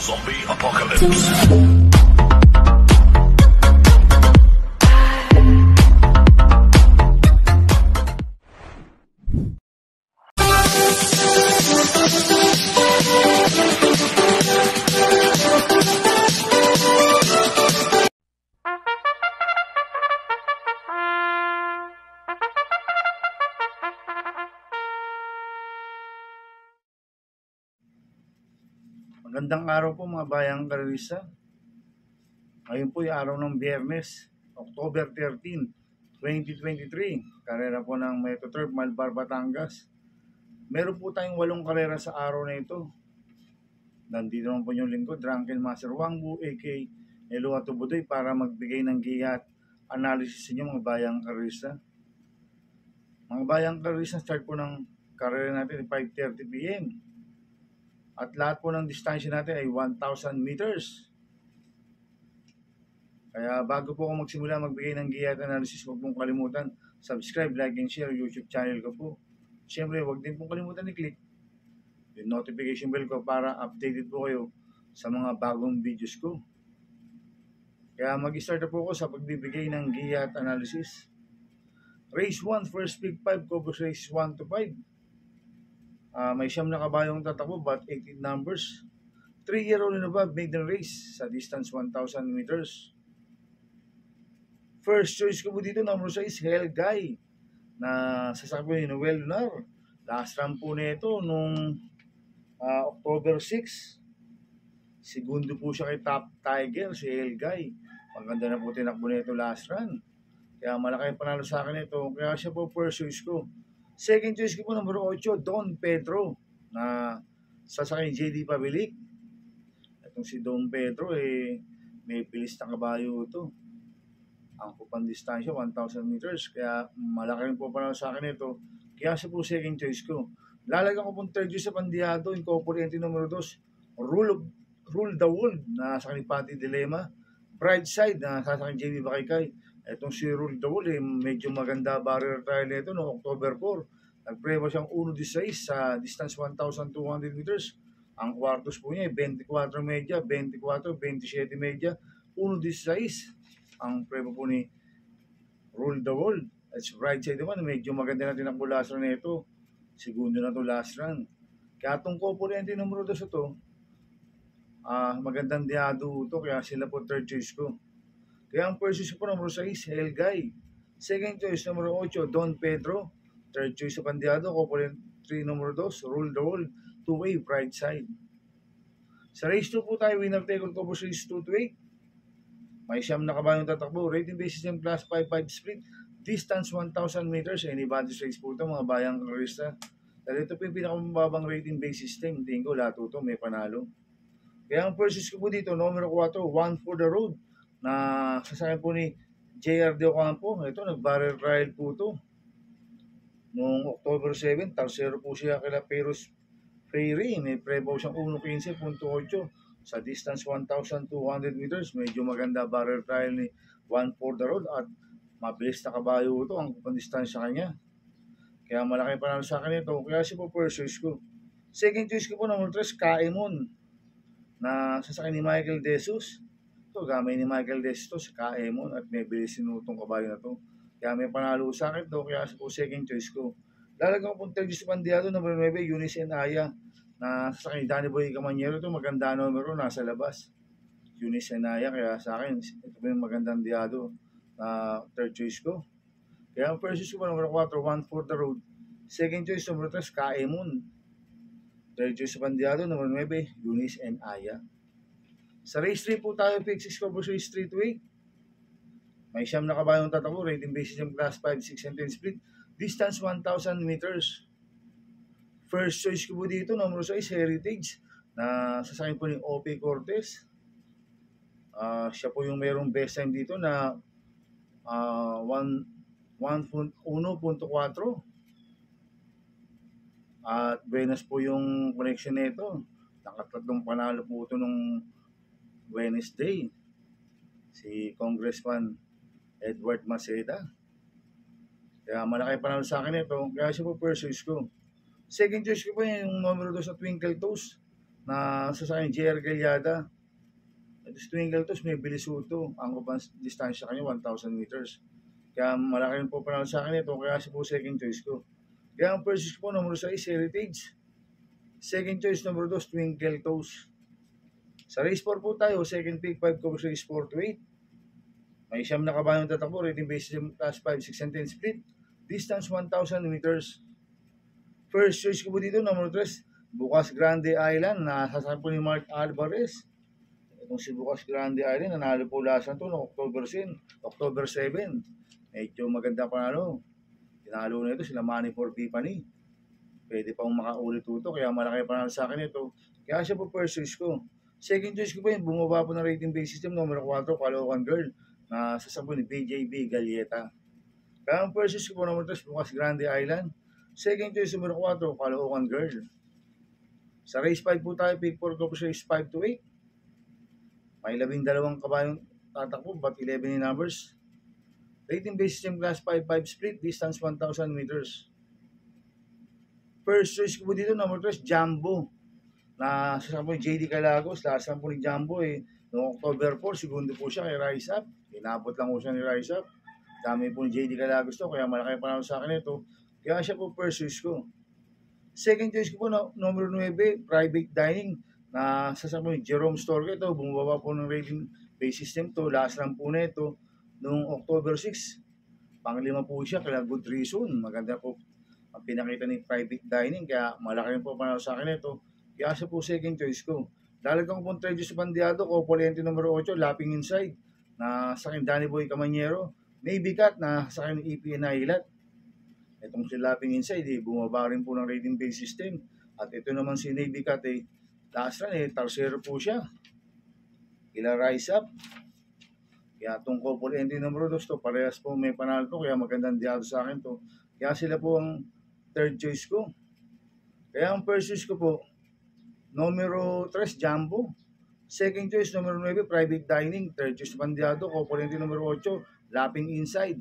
Zombie Apocalypse. Magandang araw po mga bayang karista. Ngayon po yung araw ng Biyernes, October 13, 2023. Karera po ng Metro Turf, Malbar, Batangas. Meron po tayong 8 karera sa araw na ito. Nandito naman po yung lingkod, Drunken Master Wangbu, a.k.a. Eloa Tubudoy, para magbigay ng giya at analysis sa inyo mga bayang karista. Mga bayang karista, start po ng karera natin 5:30 p.m. At lahat po ng distansya natin ay 1,000 meters. Kaya bago po ako magsimula magbigay ng giya at analysis, huwag pong kalimutan subscribe, like, and share YouTube channel ko po. Siyempre, huwag din pong kalimutan i-click yung notification bell ko para updated po kayo sa mga bagong videos ko. Kaya mag-start na po ako sa pagbibigay ng giya at analysis. Race 1, first pick 5, covers race 1 to 5. May 9 na kabayong tatakbo but 18 numbers. 3-year-old and above maiden race sa distance 1,000 meters. First choice ko po dito, number 6, Hell Guy, na sasakyan ni Noel Lunar. Last run po nito nung October 6. Segundo po siya kay Top Tiger, si Hell Guy. Maganda na po tinakbo nito last run. Kaya malaki panalo sa akin ito. Kaya siya po first choice ko. Second choice ko po, number 8, Don Pedro, na sasakay JD Pabilik. Itong si Don Pedro, may bilis na kabayo ito. Ang pupang distansya, 1,000 meters. Kaya malaki rin po panalo sa akin ito. Kaya siya po second choice ko. Lalagyan ko pong third choice sa Pandiado, incorporate number 2, Rule the World, na sasakay Pati Dilema. Brightside, na sasakay JB Bakaykay. Itong si Rule the World, medyo maganda barrier trial nito noong October 4. Nagprema siyang 1.16 sa distance 1,200 meters. Ang kwartos po niya 24 media, 24, 27 media, 1.16. Ang prema po ni Rule the World. At Brightside naman, medyo maganda na tinakbo last run nito. Segundo na to last run. Kaya itong componente numero 2 ito, magandang diado ito, kaya sila po third choice ko. Kaya ang first choice po, number 6, Hell Guy. Second choice, number 8, Don Pedro. Third choice sa Pandiado, component 3, number 2, Rule the World, 2-way, Brightside. Sa race 2 po tayo, winner take all covers race 2 to 8. May 9 na kabayong tatakbo. Rating basis ng class 5-5 split. Distance 1,000 meters. Anybody's race po ito, mga bayang karista. Dahil ito po yung pinakamababang rating base system. Tingin ko lahat ito may panalo. Kaya ang first choice ko po dito, number 4, One for the Road, na sasakyan po ni JR De Ocampo. Ito, nag-barrel trial po ito. Noong October 7, tarsero po siya kila Peros Ferry. May prebaw siyang 1.15.8 sa distance 1,200 meters. Medyo maganda barrel trial ni One for the Road at mabilis na kabayo ito ang pandistansya kanya. Kaya malaki panalo sa akin ito. Kaya siya po first choice ko. Second choice ko po, number 3, Kaemon, na sasakyan ni Michael De Jesus. Ito, gamay ni Michael De Jesus si Kaemon at may bilis sinutong kabayo na ito. Kaya may panalo sa akin ito, kaya po second choice ko. Lalagyan ko pong third choice sa Pandiado, number 9, Eunice and Aya, na sa akin, Danny Boy Camanyero. Ito, maganda numero, nasa labas. Eunice and Aya, kaya sa akin, ito po yung magandang diado na third choice ko. Kaya ang first choice ko, number 4, One for the Road. Second choice, number 3, Kaemon. Third choice sa Pandiado, number 9, Eunice and Aya. Sa race 3 po tayo, pick 6 covers race 3 to 8. May 9 na kabayong tatakbo, rating basis ng class 5, 6, and 10 split. Distance 1,000 meters. First choice ko po dito, number 6, Heritage, na sasakyan po ni O.P. Cortez. Siya po yung mayroong best time dito na 1.1.4. At Venus po yung connection nito. Nakatatlong panalo po ito nung Wednesday. Si Congressman Edward Maceda. Kaya malaki panalo sa akin ito. Kaya siya po first choice ko. Second choice ko po yung numero 2 sa Twinkle Toes, na sasakyan JR Galyada. Ito Twinkle Toes, may bilisuto. Ang kapang distansya kanya 1,000 meters. Kaya malaki rin po panalo sa akin ito, kaya siya po second choice ko. Kaya ang first choice po, number 6, Heritage. Second choice, number 2, Twinkle Toes. Sa race 4 po tayo, second pick, 5 coverage race 4 to 8. May siyam na kabayong tatakbo, rating basis class 5, 6, and 10 split. Distance 1,000 meters. First choice ko po dito, number 3, Bukas Grande Island, nasasakyan po ni Mark Alvarez. Itong si Bukas Grande Island, nanalo po last na ito noong October 7. Medyo maganda panalo. Tinalo na ito sila Manny for Pipani. Pwede pang makaulit ito, kaya malaki panalo sa akin ito. Kaya siya po first choice ko. Second choice ko po yung bumaba po ng rating base system, number 4, Caloocan Girl, na sasapo ni BJB Galieta. Kaya ang first choice ko po, number 3, Bukas Grande Island. Second choice, number 4, Caloocan Girl. Sa race 5 po tayo, pick 4 ko po sa race 5 to 8. May 12 kabayong tatakbo, but 11 in numbers. Rating base system class 5, 5 split, distance 1,000 meters. First choice ko po dito, number 3, Jumbo. Na sasapo ni JD Calagos, last time po ni Jumbo noong October 4, segundo po siya kay Rise Up. Inabot lang po siya ni Rise Up. Dami po ni JD Calagos to, kaya malaki panalo sa akin ito. Kaya siya po first choice ko. Second choice ko po, number 9, Private Dining, na sasapo ni Jerome Storge. Ito, bumababa po ng rating base system to. Last lang po na ito noong October 6. Panglima po siya, kaya good reason. Maganda po ang pinakita ni Private Dining, kaya malaki rin po panalo sa akin ito. Kaya siya po second choice ko. Dalagang po treasure sa Bandiado, Opolente numero 8, Lapping Inside, na sa akin Danny Boy Camanyero. Navy Cat, na sa akin EPN Hilat. Itong si Lapping Inside, bumaba rin po ng rating base system. At ito naman si Navy Cat, last run, tarsero po siya. Ila Rise Up. Kaya itong Opolente numero 2 to, parehas po may panalo to, kaya magandang diado sa akin to. Kaya sila po ang third choice ko. Kaya ang first choice ko po, numero 3, Jumbo. Second choice, numero 9, Private Dining. Third choice, Bandiado. Opponente numero 8, Lapping Inside.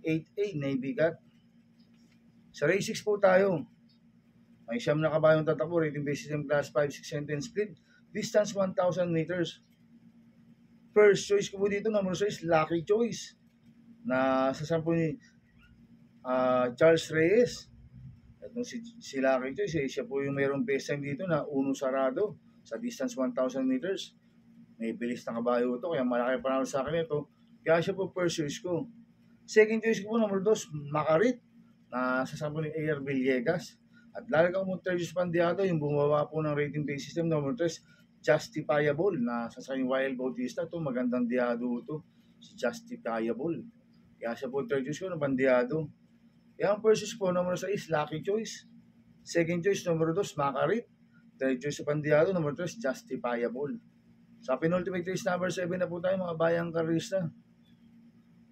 8A, Navy Cat. Sa race 6 po tayo. May siyam na kabayong tatakbo. Rating base system class 5, 6, and 10 split. Distance 1,000 meters. First choice ko po dito, numero 6, Lucky Choice. Na sasampo ni Charles Reyes. Itong si Lucky Choice, siya po yung mayroong best time dito na uno sarado sa distance 1,000 meters. May bilis na kabayo ito, kaya malaki panalo sa akin ito. Kaya siya po first choice ko. Second choice ko po, number 2, Macarit, na sasampo ni A.R. Villegas. At lalagang mo third choice Bandiado, yung bumaba po ng rating base system, number 3, Justifiable, na sasampo ni Wild Bautista. Ito, magandang diado ito, si Justifiable. Kaya siya po third choice ko ng Bandiado. Kaya ang first choice po, number 6, Lucky Choice. Second choice, number 2, Macarit. Third choice sa Bandiado, number 3, Justifiable. Sa penultimate race number 7 na po tayo, mga bayang karista.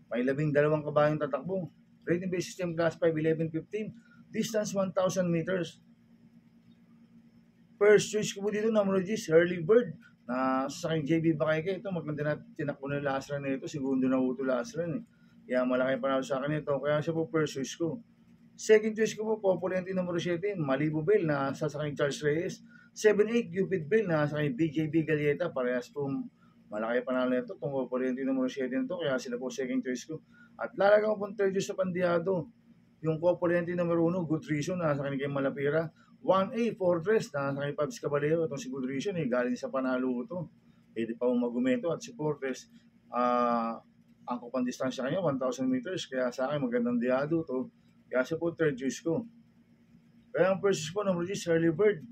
May 12 kabayang tatakbo. Rating base system class 5, 11, 15. Distance 1,000 meters. First choice ko po dito, number 10, Early Bird. Na sa akin, JB Bakayke. Ito, maganda na tinakbo na last run na ito. Segundo na ito last run. Kaya malaki panalo sa akin ito. Kaya siya po first choice ko. Second choice ko po, Populente numero 7, Malibu Bell, na sasakay Charles Reyes. 7-8, Cupid Bell, na sasakay BJB Galieta. Parehas po malaki panalo nito. Itong Populente numero 7 nito, kaya sila po second choice ko. At lalagang po third choice sa Bandiado. Yung Populente numero 1, Good Reason, na sasakay ni Kim Malapira. 1A, Fortress, na sasakay Pabs Caballero. Itong si Good Reason, galing sa panalo ito. Pwede pa magumento. At si Fortress, ang kupang distansya kanya, 1,000 meters. Kaya sa akin, magandang diado to. Kaya siya po third choice ko. Kaya ang first choice po, number 10, Early Bird.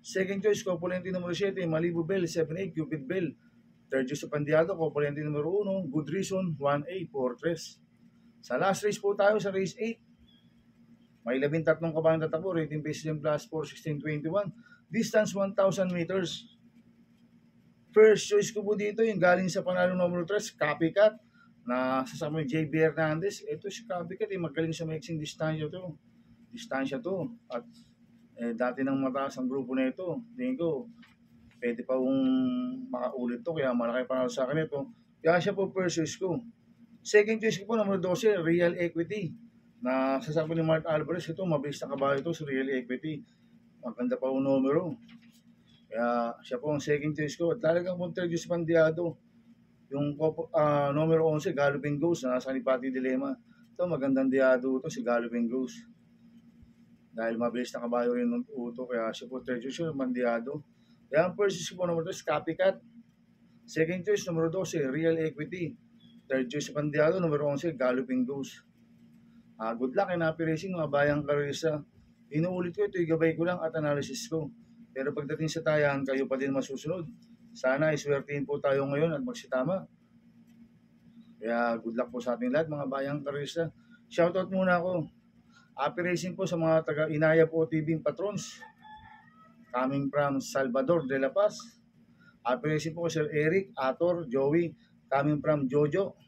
Second choice ko, Populente numero 7, Malibu Bell, 7-8, Cupid Bell. Third choice sa Bandiado, Populente numero 1, Good Reason, 1A, Fortress. Sa last race po tayo, sa race 8. May 13 kabayang tatakbo, rating base system plus 4, 16, 21. Distance 1,000 meters. First choice ko po dito, yung galing sa panalo numero 3, Copycat, na sasama ni JB Hernandez. Ito si Copycat, magaling sa mixing distansya to. At dati nang mataas ang grupo na ito. Tingin ko, pwede pa makaulit to, kaya malaki panalo sa akin ito. Kaya siya po first choice ko. Second choice ko po, number 12, Real Equity, na sasama ni Mark Alvarez. Ito, mabilis na kabayo ito sa Real Equity. Maganda pa numero. Kaya siya po ang second choice ko. At talagang kung third choice Pandiado, yung numero 11, Galloping Ghost, na nasa ni Pati Dilema. Ito, magandang diado ito, si Galloping Ghost. Dahil mabilis na kabayo rin ng uto, kaya siya po third choice yung Pandiado. Kaya ang first choice po numero 2 is Copycat. Second choice numero 12, Real Equity. Third choice Pandiado, numero 11, Galloping Ghost. Good luck in Happy Racing, mga bayang karisa. Inuulit ko ito, igabay ko lang at analysis ko. Pero pagdating sa tayan, kayo pa din masusunod. Sana iswertihin po tayo ngayon at magsitama. Kaya good luck po sa ating lahat, mga bayang karisa. Shoutout muna ako. Happy Racing po sa mga taga-Inaya po TV patrons. Coming from Salvador de la Paz. Happy Racing po kay Sir Eric, Ator, Joey. Coming from Jojo.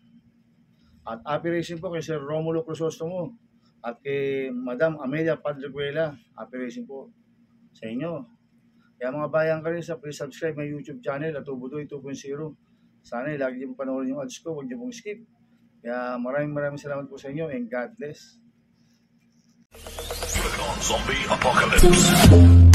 At happy racing po kay Sir Romulo Crisostomo at kay Madam Amelia Padreguela. Happy racing po sa inyo. Kaya mga bayang karisa, please subscribe my YouTube channel at Tubudoy 2.0. Sana lagi niyo po panoorin yung ads ko, huwag niyo pong skip. Kaya maraming salamat po sa inyo and God bless. Zombie Apocalypse.